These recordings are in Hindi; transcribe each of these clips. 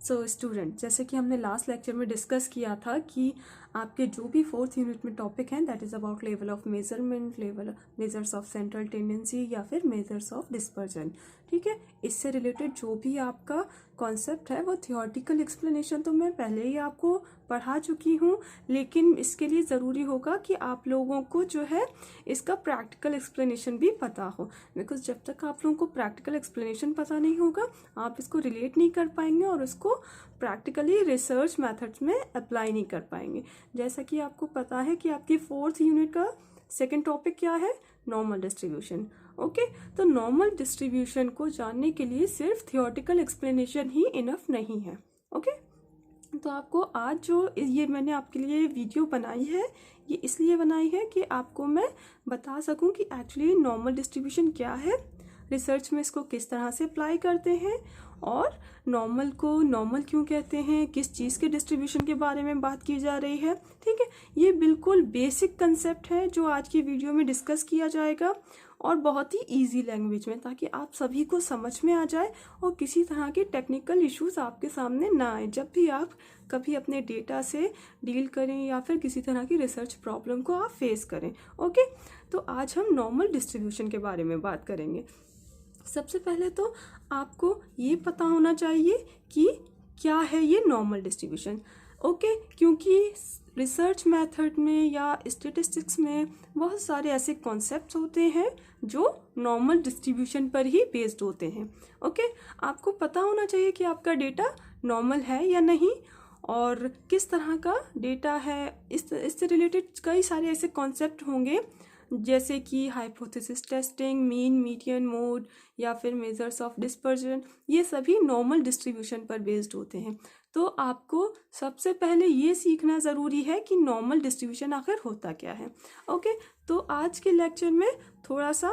सो स्टूडेंट, जैसे कि हमने लास्ट लेक्चर में डिस्कस किया था कि आपके जो भी 4th यूनिट में टॉपिक हैं that is about level of measurement, level measures of central tendency या फिर मेजर्स ऑफ डिस्पर्जन, ठीक है। इससे रिलेटेड जो भी आपका कॉन्सेप्ट है वो थियोरटिकल एक्सप्लेनेशन तो मैं पहले ही आपको पढ़ा चुकी हूँ, लेकिन इसके लिए ज़रूरी होगा कि आप लोगों को जो है इसका प्रैक्टिकल एक्सप्लेनेशन भी पता हो, बिकॉज जब तक आप लोगों को प्रैक्टिकल एक्सप्लेनेशन पता नहीं होगा आप इसको रिलेट नहीं कर पाएंगे और उसको प्रैक्टिकली रिसर्च मेथड्स में अप्लाई नहीं कर पाएंगे। जैसा कि आपको पता है कि आपकी 4th यूनिट का सेकेंड टॉपिक क्या है, नॉर्मल डिस्ट्रीब्यूशन। ओके, तो नॉर्मल डिस्ट्रीब्यूशन को जानने के लिए सिर्फ थियोरटिकल एक्सप्लेनेशन ही इनफ नहीं है। ओके, तो आपको आज जो ये मैंने आपके लिए वीडियो बनाई है ये इसलिए बनाई है कि आपको मैं बता सकूं कि एक्चुअली नॉर्मल डिस्ट्रीब्यूशन क्या है, रिसर्च में इसको किस तरह से अप्लाई करते हैं और नॉर्मल को नॉर्मल क्यों कहते हैं, किस चीज़ के डिस्ट्रीब्यूशन के बारे में बात की जा रही है। ठीक है, ये बिल्कुल बेसिक कंसेप्ट है जो आज की वीडियो में डिस्कस किया जाएगा और बहुत ही इजी लैंग्वेज में, ताकि आप सभी को समझ में आ जाए और किसी तरह के टेक्निकल इश्यूज आपके सामने ना आए जब भी आप कभी अपने डेटा से डील करें या फिर किसी तरह की रिसर्च प्रॉब्लम को आप फेस करें। ओके, तो आज हम नॉर्मल डिस्ट्रीब्यूशन के बारे में बात करेंगे। सबसे पहले तो आपको ये पता होना चाहिए कि क्या है ये नॉर्मल डिस्ट्रीब्यूशन। ओके, क्योंकि रिसर्च मेथड में या स्टेटिस्टिक्स में बहुत सारे ऐसे कॉन्सेप्ट्स होते हैं जो नॉर्मल डिस्ट्रीब्यूशन पर ही बेस्ड होते हैं। ओके, आपको पता होना चाहिए कि आपका डेटा नॉर्मल है या नहीं और किस तरह का डेटा है। इससे रिलेटेड कई सारे ऐसे कॉन्सेप्ट होंगे जैसे कि hypothesis testing, mean, median, mode या फिर मेजर्स ऑफ डिस्पर्जन, ये सभी नॉर्मल डिस्ट्रीब्यूशन पर बेस्ड होते हैं। तो आपको सबसे पहले ये सीखना ज़रूरी है कि नॉर्मल डिस्ट्रीब्यूशन आखिर होता क्या है। ओके, तो आज के लेक्चर में थोड़ा सा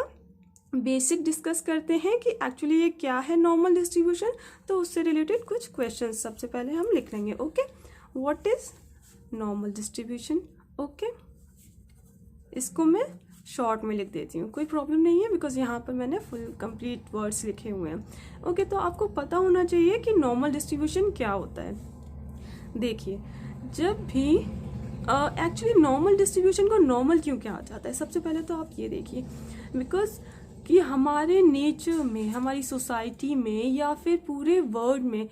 बेसिक डिस्कस करते हैं कि एक्चुअली ये क्या है नॉर्मल डिस्ट्रीब्यूशन। तो उससे रिलेटेड कुछ क्वेश्चंस सबसे पहले हम लिख लेंगे। Okay, what is normal distribution. Okay, इसको मैं शॉर्ट में लिख देती हूँ, कोई प्रॉब्लम नहीं है बिकॉज यहाँ पर मैंने फुल कंप्लीट वर्ड्स लिखे हुए हैं। ओके, तो आपको पता होना चाहिए कि नॉर्मल डिस्ट्रीब्यूशन क्या होता है। देखिए, जब भी एक्चुअली नॉर्मल डिस्ट्रीब्यूशन को नॉर्मल क्यों कहा जाता है, सबसे पहले तो आप ये देखिए, बिकॉज कि हमारे नेचर में, हमारी सोसाइटी में या फिर पूरे वर्ल्ड में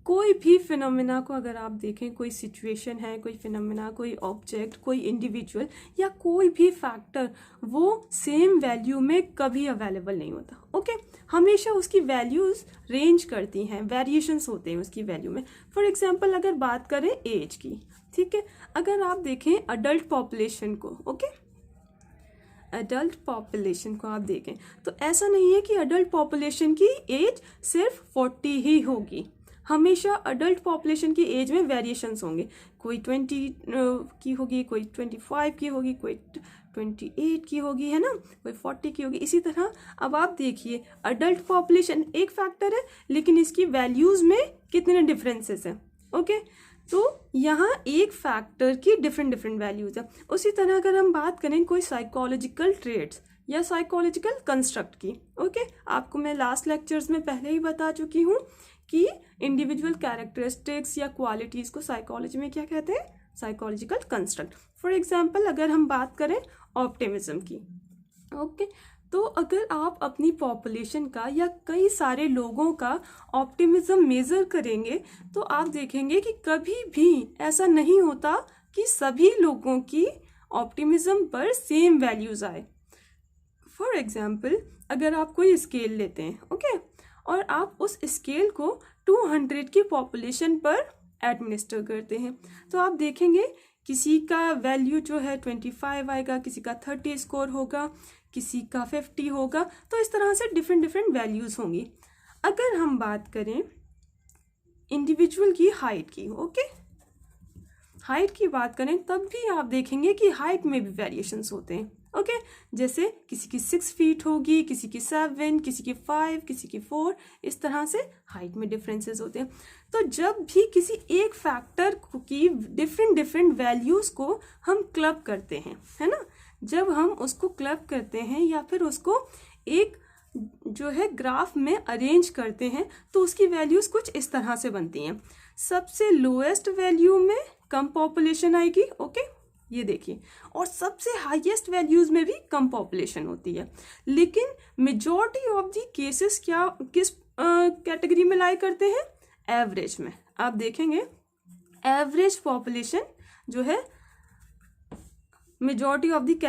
कोई भी फिनोमेना को अगर आप देखें, कोई सिचुएशन है, कोई फिनोमेना, कोई ऑब्जेक्ट, कोई इंडिविजुअल या कोई भी फैक्टर, वो सेम वैल्यू में कभी अवेलेबल नहीं होता। ओके, हमेशा उसकी वैल्यूज रेंज करती हैं, वेरिएशंस होते हैं उसकी वैल्यू में। फॉर एग्जांपल अगर बात करें एज की, ठीक है, अगर आप देखें अडल्ट पॉपुलेशन को, ओके, अडल्ट पॉपुलेशन को आप देखें तो ऐसा नहीं है कि अडल्ट पॉपुलेशन की एज सिर्फ 40 ही होगी। हमेशा अडल्ट पॉपुलेशन की एज में वेरिएशंस होंगे, कोई 20 की होगी, कोई 25 की होगी, कोई 28 की होगी, है ना, कोई 40 की होगी। इसी तरह अब आप देखिए अडल्ट पॉपुलेशन एक फैक्टर है लेकिन इसकी वैल्यूज में कितने डिफरेंसेस हैं। ओके, तो यहाँ एक फैक्टर की डिफरेंट वैल्यूज है। उसी तरह अगर हम बात करें कोई साइकोलॉजिकल ट्रेट्स या साइकोलॉजिकल कंस्ट्रक्ट की, ओके, आपको मैं लास्ट लेक्चर्स में पहले ही बता चुकी हूँ कि इंडिविजुअल कैरेक्टरिस्टिक्स या क्वालिटीज को साइकोलॉजी में क्या कहते हैं, साइकोलॉजिकल कंस्ट्रक्ट। फॉर एग्जांपल अगर हम बात करें ऑप्टिमिज्म की, ओके, तो अगर आप अपनी पॉपुलेशन का या कई सारे लोगों का ऑप्टिमिज्म मेजर करेंगे तो आप देखेंगे कि कभी भी ऐसा नहीं होता कि सभी लोगों की ऑप्टिमिज्म पर सेम वैल्यूज आए। फॉर एग्जाम्पल अगर आप कोई स्केल लेते हैं, ओके, और आप उस स्केल को 200 की पॉपुलेशन पर एडमिनिस्टर करते हैं तो आप देखेंगे किसी का वैल्यू जो है 25 आएगा, किसी का 30 स्कोर होगा, किसी का 50 होगा। तो इस तरह से डिफरेंट वैल्यूज होंगी। अगर हम बात करें इंडिविजुअल की हाइट की, ओके, हाइट की बात करें तब भी आप देखेंगे कि हाइट में भी वेरिएशंस होते हैं। ओके, जैसे किसी की 6 फीट होगी, किसी की 7, किसी की 5, किसी की 4, इस तरह से हाइट में डिफरेंसेस होते हैं। तो जब भी किसी एक फैक्टर की डिफरेंट वैल्यूज को हम क्लब करते हैं, है ना, जब हम उसको क्लब करते हैं या फिर उसको एक जो है ग्राफ में अरेंज करते हैं तो उसकी वैल्यूज कुछ इस तरह से बनती हैं। सबसे लोएस्ट वैल्यू में कम पॉपुलेशन आएगी, ओके, ये देखिए, और सबसे हाईएस्ट वैल्यूज में भी कम पॉपुलेशन होती है। लेकिन मेजॉरिटी ऑफ द केसेस क्या किस कैटेगरी में लाई करते हैं? एवरेज में। आप देखेंगे एवरेज पॉपुलेशन जो है मेजॉरिटी ऑफ द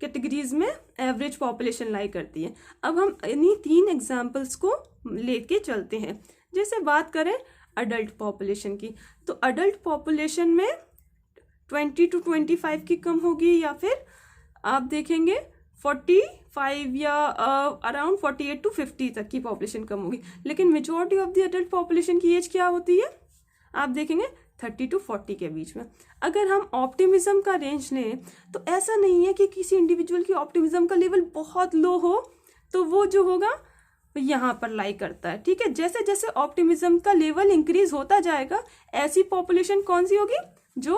कैटेगरीज में एवरेज पॉपुलेशन लाई करती है। अब हम इन्हीं 3 एग्जाम्पल्स को लेके चलते हैं। जैसे बात करें अडल्ट पॉपुलेशन की, तो अडल्ट पॉपुलेशन में 20 to 25 की कम होगी, या फिर आप देखेंगे 45 या अराउंड 48 to 50 तक की पॉपुलेशन कम होगी। लेकिन majority of the adult population की एज क्या होती है? आप देखेंगे 30 to 40 के बीच में। अगर हम ऑप्टिमिज्म का रेंज लें तो ऐसा नहीं है कि किसी इंडिविजुअल की ऑप्टिमिज्म का लेवल बहुत लो हो तो वो जो होगा यहाँ पर लाई करता है, ठीक है। जैसे जैसे ऑप्टिमिज्म का लेवल इंक्रीज होता जाएगा ऐसी पॉपुलेशन कौन सी होगी? जो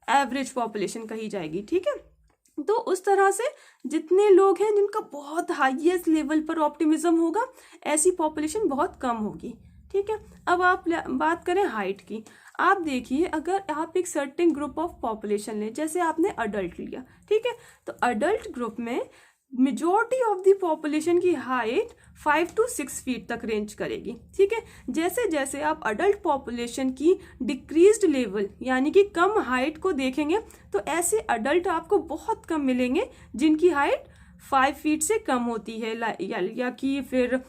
एवरेज पॉपुलेशन कही जाएगी, ठीक है। तो उस तरह से जितने लोग हैं जिनका बहुत हाईएस्ट लेवल पर ऑप्टिमिज्म होगा ऐसी पॉपुलेशन बहुत कम होगी, ठीक है। अब आप बात करें हाइट की। आप देखिए अगर आप एक सर्टेन ग्रुप ऑफ पॉपुलेशन लें, जैसे आपने अडल्ट लिया, ठीक है, तो अडल्ट ग्रुप में मेजॉरिटी ऑफ द पॉपुलेशन की हाइट 5 to 6 फीट तक रेंज करेगी, ठीक है। जैसे जैसे आप अडल्ट पॉपुलेशन की डिक्रीज्ड लेवल यानी कि कम हाइट को देखेंगे तो ऐसे अडल्ट आपको बहुत कम मिलेंगे जिनकी हाइट 5 फीट से कम होती है, या कि फिर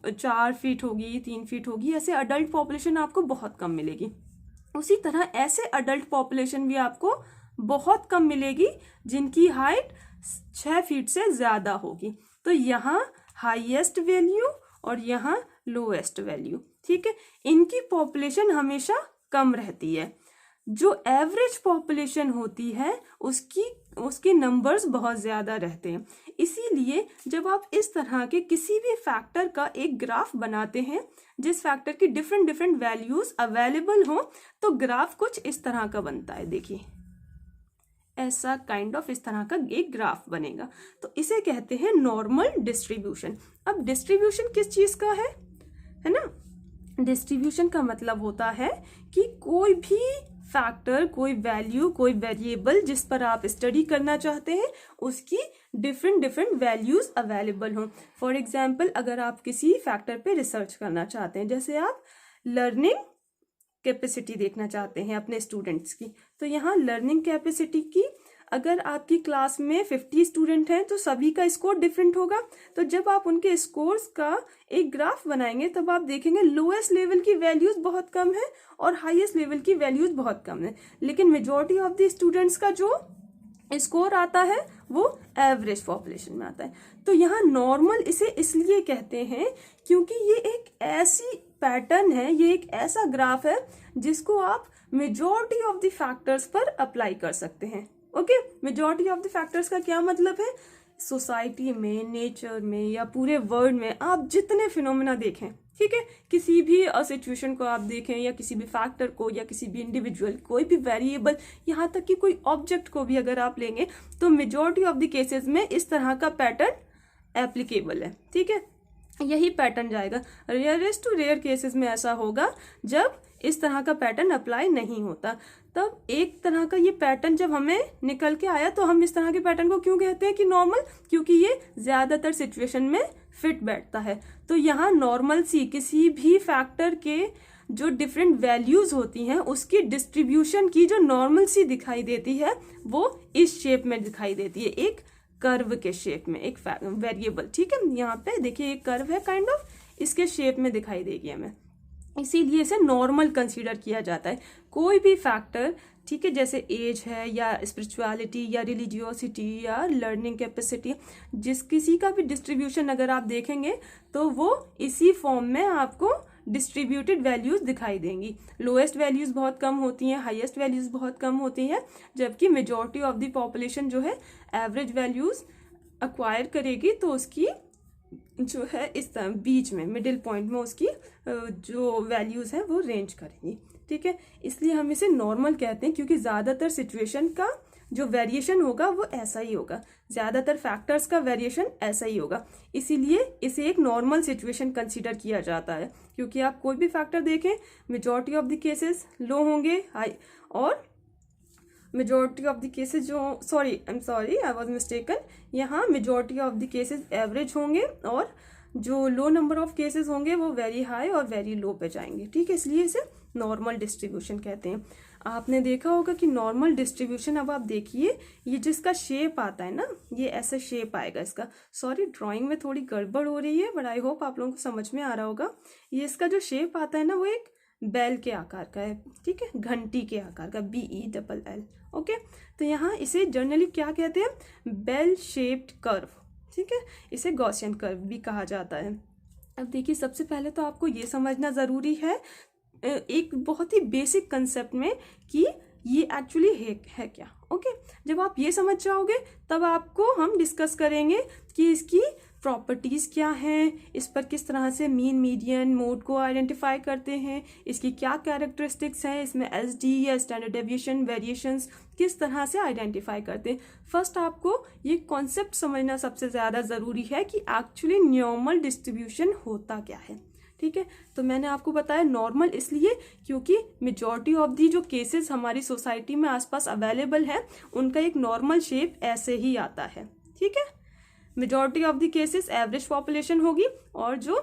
4 फीट होगी, 3 फीट होगी। ऐसे अडल्ट पॉपुलेशन आपको बहुत कम मिलेगी। उसी तरह ऐसे अडल्ट पॉपुलेशन भी आपको बहुत कम मिलेगी जिनकी हाइट 6 फीट से ज्यादा होगी। तो यहाँ हाईएस्ट वैल्यू और यहाँ लोएस्ट वैल्यू, ठीक है, इनकी पॉपुलेशन हमेशा कम रहती है। जो एवरेज पॉपुलेशन होती है उसके नंबर्स बहुत ज्यादा रहते हैं। इसीलिए जब आप इस तरह के किसी भी फैक्टर का एक ग्राफ बनाते हैं जिस फैक्टर की डिफरेंट डिफरेंट वैल्यूज अवेलेबल हो तो ग्राफ कुछ इस तरह का बनता है। देखिए ऐसा काइंड ऑफ इस तरह का एक ग्राफ बनेगा, तो इसे कहते हैं नॉर्मल डिस्ट्रीब्यूशन। अब डिस्ट्रीब्यूशन किस चीज का है ना? डिस्ट्रीब्यूशन का मतलब होता है कि कोई भी फैक्टर, कोई वैल्यू, कोई वेरिएबल जिस पर आप स्टडी करना चाहते हैं उसकी डिफरेंट डिफरेंट वैल्यूज अवेलेबल हों। फॉर एग्जाम्पल अगर आप किसी फैक्टर पे रिसर्च करना चाहते हैं, जैसे आप लर्निंग कैपेसिटी देखना चाहते हैं अपने स्टूडेंट्स की, तो यहाँ लर्निंग कैपेसिटी की अगर आपकी क्लास में 50 स्टूडेंट हैं तो सभी का स्कोर डिफरेंट होगा। तो जब आप उनके स्कोर्स का एक ग्राफ बनाएंगे तब आप देखेंगे लोएस्ट लेवल की वैल्यूज बहुत कम है और हाईएस्ट लेवल की वैल्यूज बहुत कम है, लेकिन मेजॉरिटी ऑफ द स्टूडेंट्स का जो स्कोर आता है वो एवरेज पॉपुलेशन में आता है। तो यहाँ नॉर्मल इसे इसलिए कहते हैं क्योंकि ये एक ऐसी पैटर्न है, ये एक ऐसा ग्राफ है जिसको आप मेजॉरिटी ऑफ द फैक्टर्स पर अप्लाई कर सकते हैं। Okay, majority of the factors का क्या मतलब है? सोसाइटी में, नेचर में या पूरे वर्ल्ड में आप जितने फिनोमेना देखें, ठीक है, किसी भी सिचुएशन को आप देखें या किसी भी फैक्टर को या किसी भी इंडिविजुअल, कोई भी वेरिएबल, यहाँ तक कि कोई ऑब्जेक्ट को भी अगर आप लेंगे तो मेजॉरिटी ऑफ द केसेस में इस तरह का पैटर्न एप्लीकेबल है, ठीक है, यही पैटर्न जाएगा। रेयरेस्ट टू रेयर केसेस में ऐसा होगा जब इस तरह का पैटर्न अप्लाई नहीं होता। तब एक तरह का ये पैटर्न जब हमें निकल के आया तो हम इस तरह के पैटर्न को क्यों कहते हैं कि नॉर्मल? क्योंकि ये ज्यादातर सिचुएशन में फिट बैठता है। तो यहाँ नॉर्मल सी किसी भी फैक्टर के जो डिफरेंट वैल्यूज होती हैं उसकी डिस्ट्रीब्यूशन की जो नॉर्मल सी दिखाई देती है वो इस शेप में दिखाई देती है, एक कर्व के शेप में, एक वेरिएबल, ठीक है। यहाँ पे देखिए एक कर्व है काइंड ऑफ, इसके शेप में दिखाई देगी हमें, इसीलिए इसे नॉर्मल कंसीडर किया जाता है। कोई भी फैक्टर, ठीक है, जैसे एज है या स्पिरिचुअलिटी या रिलीजियोसिटी या लर्निंग कैपेसिटी, जिस किसी का भी डिस्ट्रीब्यूशन अगर आप देखेंगे तो वो इसी फॉर्म में आपको डिस्ट्रीब्यूटेड वैल्यूज दिखाई देंगी। लोएस्ट वैल्यूज बहुत कम होती हैं, हाईएस्ट वैल्यूज बहुत कम होती हैं, जबकि मेजॉरिटी ऑफ द पॉपुलेशन जो है एवरेज वैल्यूज अक्वायर करेगी तो उसकी जो है इस तरह बीच में मिडिल पॉइंट में उसकी जो वैल्यूज़ हैं वो रेंज करेंगी, ठीक है। इसलिए हम इसे नॉर्मल कहते हैं क्योंकि ज़्यादातर सिचुएशन का जो वेरिएशन होगा वो ऐसा ही होगा, ज़्यादातर फैक्टर्स का वेरिएशन ऐसा ही होगा, इसीलिए इसे एक नॉर्मल सिचुएशन कंसीडर किया जाता है। क्योंकि आप कोई भी फैक्टर देखें, मेजॉरिटी ऑफ द केसेस लो होंगे हाई, और मेजॉरिटी ऑफ द केसेस जो आई वॉज मिस्टेकन, यहाँ majority of the cases average होंगे और जो लो नंबर ऑफ केसेस होंगे वो वेरी हाई और वेरी लो पे जाएंगे, ठीक है। इसलिए इसे नॉर्मल डिस्ट्रीब्यूशन कहते हैं। आपने देखा होगा कि नॉर्मल डिस्ट्रीब्यूशन, अब आप देखिए ये जिसका शेप आता है ना, ये ऐसा शेप आएगा इसका। सॉरी, ड्राइंग में थोड़ी गड़बड़ हो रही है, बट आई होप आप लोगों को समझ में आ रहा होगा। ये इसका जो शेप आता है ना वो एक बेल के आकार का है, ठीक है, घंटी के आकार का, BELL, ओके। तो यहाँ इसे जनरली क्या कहते हैं, बेल शेप्ड कर्व, ठीक है। इसे गॉसियन कर्व भी कहा जाता है। अब देखिए, सबसे पहले तो आपको ये समझना ज़रूरी है एक बहुत ही बेसिक कंसेप्ट में कि ये एक्चुअली है क्या, ओके। जब आप ये समझ जाओगे तब आपको हम डिस्कस करेंगे कि इसकी प्रॉपर्टीज़ क्या हैं, इस पर किस तरह से मीन मीडियन मोड को आइडेंटिफाई करते हैं, इसकी क्या कैरेक्टरिस्टिक्स हैं, इसमें SD या स्टैंडर्ड डेविएशन वेरिएशंस किस तरह से आइडेंटिफाई करते हैं। फर्स्ट आपको ये कॉन्सेप्ट समझना सबसे ज़्यादा ज़रूरी है कि एक्चुअली नॉर्मल डिस्ट्रीब्यूशन होता क्या है, ठीक है। तो मैंने आपको बताया नॉर्मल इसलिए क्योंकि मेजॉरिटी ऑफ दी जो केसेस हमारी सोसाइटी में आसपास अवेलेबल है उनका एक नॉर्मल शेप ऐसे ही आता है, ठीक है। Majority of the cases average population होगी और जो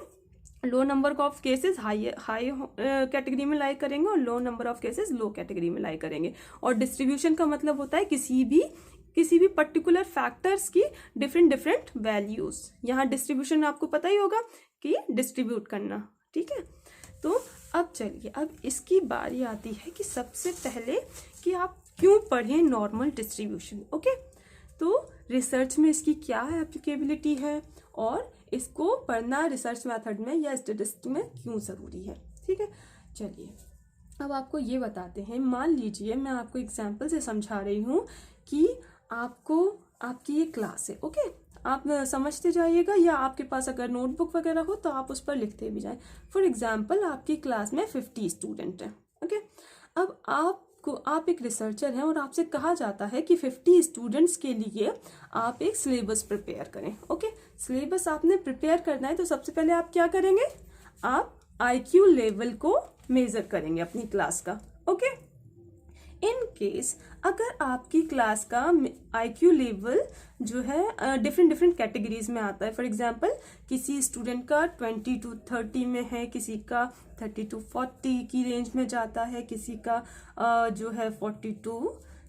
low number of cases high category में लाई करेंगे और low number of cases low category में लाई करेंगे। और डिस्ट्रीब्यूशन का मतलब होता है किसी भी पर्टिकुलर फैक्टर्स की डिफरेंट वैल्यूज। यहाँ डिस्ट्रीब्यूशन आपको पता ही होगा कि डिस्ट्रीब्यूट करना, ठीक है। तो अब चलिए, अब इसकी बारी आती है कि सबसे पहले कि आप क्यों पढ़ें नॉर्मल डिस्ट्रीब्यूशन, ओके। तो रिसर्च में इसकी क्या एप्लीकेबिलिटी है और इसको पढ़ना रिसर्च मेथड में या स्टैटिस्टिक्स में क्यों ज़रूरी है, ठीक है। चलिए अब आपको ये बताते हैं। मान लीजिए मैं आपको एग्जाम्पल से समझा रही हूँ कि आपकी ये क्लास है, ओके। आप समझते जाइएगा या आपके पास अगर नोटबुक वगैरह हो तो आप उस पर लिखते भी जाएं। फॉर एग्जाम्पल आपकी क्लास में 50 स्टूडेंट हैं, ओके। अब आप एक रिसर्चर हैं और आपसे कहा जाता है कि 50 स्टूडेंट्स के लिए आप एक सिलेबस प्रिपेयर करें, ओके। सिलेबस आपने प्रिपेयर करना है तो सबसे पहले आप क्या करेंगे, आप IQ लेवल को मेजर करेंगे अपनी क्लास का, ओके। इन केस अगर आपकी क्लास का IQ लेवल जो है डिफरेंट कैटेगरीज में आता है, फॉर एग्जांपल किसी स्टूडेंट का 20 to 30 में है, किसी का 30 to 40 की रेंज में जाता है, किसी का जो है 40 to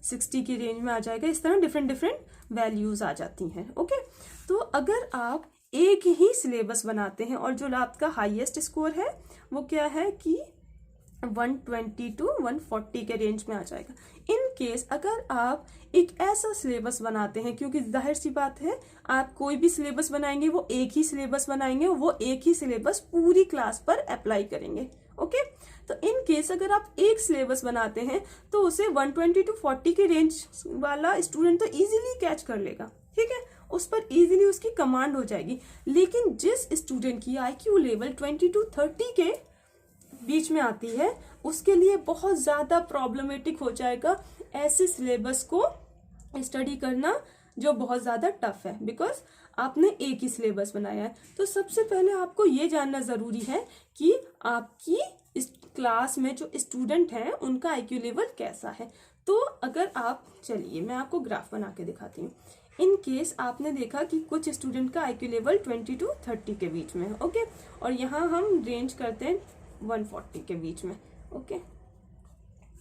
60 की रेंज में आ जाएगा। इस तरह डिफरेंट वैल्यूज आ जाती हैं, ओके। तो अगर आप एक ही सिलेबस बनाते हैं और जो आपका हाईएस्ट स्कोर है वो क्या है कि 120 to 140 के रेंज में आ जाएगा। इन केस अगर आप एक ऐसा सिलेबस बनाते हैं, क्योंकि जाहिर सी बात है आप कोई भी सिलेबस बनाएंगे वो एक ही सिलेबस बनाएंगे, वो एक ही सिलेबस पूरी क्लास पर अप्लाई करेंगे, ओके। तो इन केस अगर आप एक सिलेबस बनाते हैं तो उसे 120 to 40 के रेंज वाला स्टूडेंट तो इजीली कैच कर लेगा, ठीक है, उस पर इजीली उसकी कमांड हो जाएगी। लेकिन जिस स्टूडेंट की IQ लेवल 20 to 30 के बीच में आती है उसके लिए बहुत ज़्यादा प्रॉब्लमेटिक हो जाएगा ऐसे सिलेबस को स्टडी करना जो बहुत ज़्यादा टफ है, बिकॉज आपने एक ही सिलेबस बनाया है। तो सबसे पहले आपको ये जानना ज़रूरी है कि आपकी इस क्लास में जो स्टूडेंट हैं उनका IQ लेवल कैसा है। तो अगर आप, चलिए मैं आपको ग्राफ बना के दिखाती हूँ। इन केस आपने देखा कि कुछ स्टूडेंट का IQ लेवल 20 to 30 के बीच में है, ओके। और यहाँ हम रेंज करते हैं 140 के बीच में, ओके,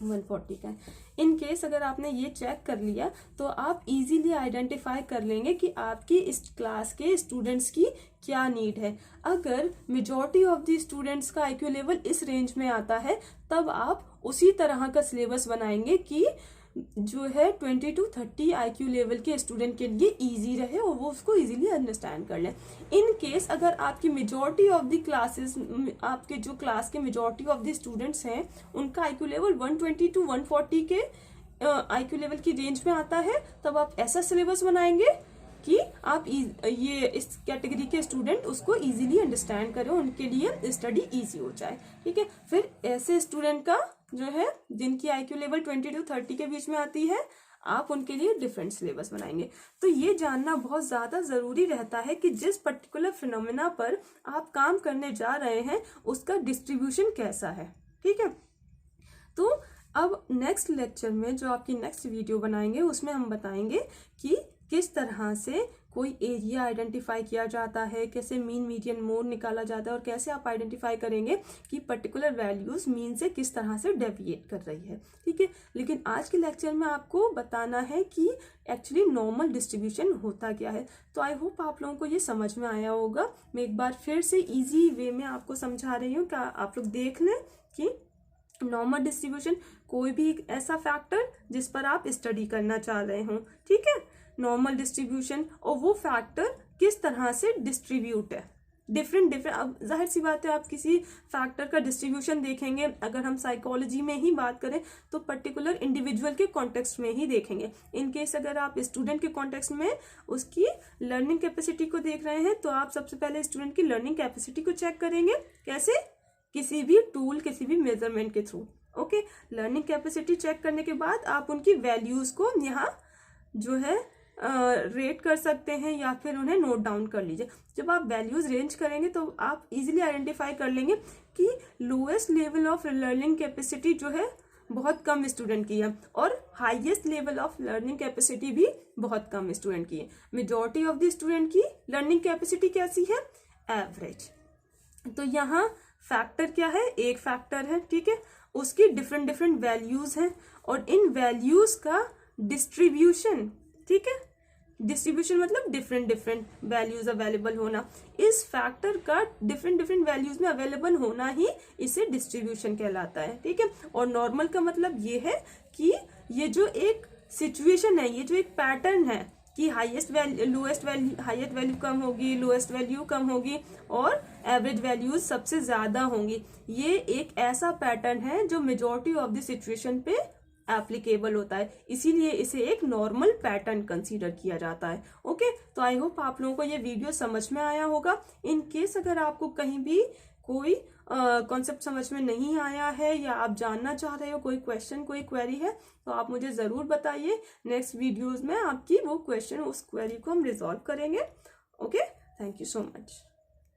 140 का। इन केस अगर आपने ये चेक कर लिया तो आप इजीली आइडेंटिफाई कर लेंगे कि आपकी इस क्लास के स्टूडेंट्स की क्या नीड है। अगर मेजॉरिटी ऑफ द स्टूडेंट्स का IQ लेवल इस रेंज में आता है तब आप उसी तरह का सिलेबस बनाएंगे कि जो है 20 to 30 IQ लेवल के स्टूडेंट के लिए इजी रहे और वो उसको इजीली अंडरस्टैंड कर लें। इन केस अगर आपकी मेजॉरिटी ऑफ द क्लासेस, आपके जो क्लास के मेजॉरिटी ऑफ द स्टूडेंट्स हैं उनका IQ लेवल 120 to 140 के IQ लेवल की रेंज में आता है तब आप ऐसा सिलेबस बनाएंगे कि आप ये इस कैटेगरी के स्टूडेंट उसको इजीली अंडरस्टैंड करें, उनके लिए स्टडी इजी हो जाए। ठीक है, फिर ऐसे स्टूडेंट का जो है जिनकी IQ लेवल 20 to 30 के बीच में आती है, आप उनके लिए डिफरेंट सिलेबस बनाएंगे। तो ये जानना बहुत ज्यादा जरूरी रहता है कि जिस पर्टिकुलर फिनोमेना पर आप काम करने जा रहे हैं उसका डिस्ट्रीब्यूशन कैसा है। ठीक है, तो अब नेक्स्ट लेक्चर में जो आपकी नेक्स्ट वीडियो बनाएंगे उसमें हम बताएंगे कि किस तरह से कोई एरिया आइडेंटिफाई किया जाता है, कैसे मीन मीडियन मोड निकाला जाता है, और कैसे आप आइडेंटिफाई करेंगे कि पर्टिकुलर वैल्यूज मीन से किस तरह से डेविएट कर रही है। ठीक है, लेकिन आज के लेक्चर में आपको बताना है कि एक्चुअली नॉर्मल डिस्ट्रीब्यूशन होता क्या है। तो आई होप आप लोगों को ये समझ में आया होगा। मैं एक बार फिर से ईजी वे में आपको समझा रही हूँ, क्या आप लोग देख लें कि नॉर्मल डिस्ट्रीब्यूशन कोई भी एक ऐसा फैक्टर जिस पर आप स्टडी करना चाह रहे हो। ठीक है, नॉर्मल डिस्ट्रीब्यूशन, और वो फैक्टर किस तरह से डिस्ट्रीब्यूट है, डिफरेंट। अब जाहिर सी बात है आप किसी फैक्टर का डिस्ट्रीब्यूशन देखेंगे, अगर हम साइकोलॉजी में ही बात करें तो पर्टिकुलर इंडिविजुअल के कॉन्टेक्स्ट में ही देखेंगे। इन केस अगर आप स्टूडेंट के कॉन्टेक्स्ट में उसकी लर्निंग कैपेसिटी को देख रहे हैं तो आप सबसे पहले स्टूडेंट की लर्निंग कैपेसिटी को चेक करेंगे। कैसे? किसी भी टूल, किसी भी मेजरमेंट के through. Okay, learning capacity check करने के बाद आप उनकी वैल्यूज को यहाँ जो है रेट कर सकते हैं या फिर उन्हें नोट डाउन कर लीजिए। जब आप वैल्यूज रेंज करेंगे तो आप इजीली आइडेंटिफाई कर लेंगे कि lowest level of learning capacity जो है बहुत कम स्टूडेंट की है और highest level of learning capacity भी बहुत कम स्टूडेंट की है। मेजॉरिटी ऑफ द स्टूडेंट की लर्निंग कैपेसिटी कैसी है? एवरेज। तो यहाँ फैक्टर क्या है? एक फैक्टर है। ठीक है, उसकी डिफरेंट वैल्यूज हैं और इन वैल्यूज का डिस्ट्रीब्यूशन, ठीक है, डिस्ट्रीब्यूशन मतलब डिफरेंट वैल्यूज अवेलेबल होना, इस फैक्टर का डिफरेंट वैल्यूज में अवेलेबल होना ही इसे डिस्ट्रीब्यूशन कहलाता है। ठीक है, और नॉर्मल का मतलब ये है कि ये जो एक सिचुएशन है, ये जो एक पैटर्न है कि highest value, lowest value, highest value कम होगी, लोएस्ट वैल्यू कम होगी और एवरेज वैल्यूज सबसे ज्यादा होंगी, ये एक ऐसा पैटर्न है जो मेजॉरिटी ऑफ द सिचुएशन पे एप्लीकेबल होता है, इसीलिए इसे एक नॉर्मल पैटर्न कंसीडर किया जाता है। ओके, तो आई होप आप लोगों को ये वीडियो समझ में आया होगा। इन केस अगर आपको कहीं भी कोई कॉन्सेप्ट समझ में नहीं आया है या आप जानना चाह रहे हो, कोई क्वेश्चन, कोई क्वेरी है, तो आप मुझे जरूर बताइए। नेक्स्ट वीडियोज में आपकी वो क्वेश्चन, उस क्वेरी को हम रिजॉल्व करेंगे। Okay, thank you so much.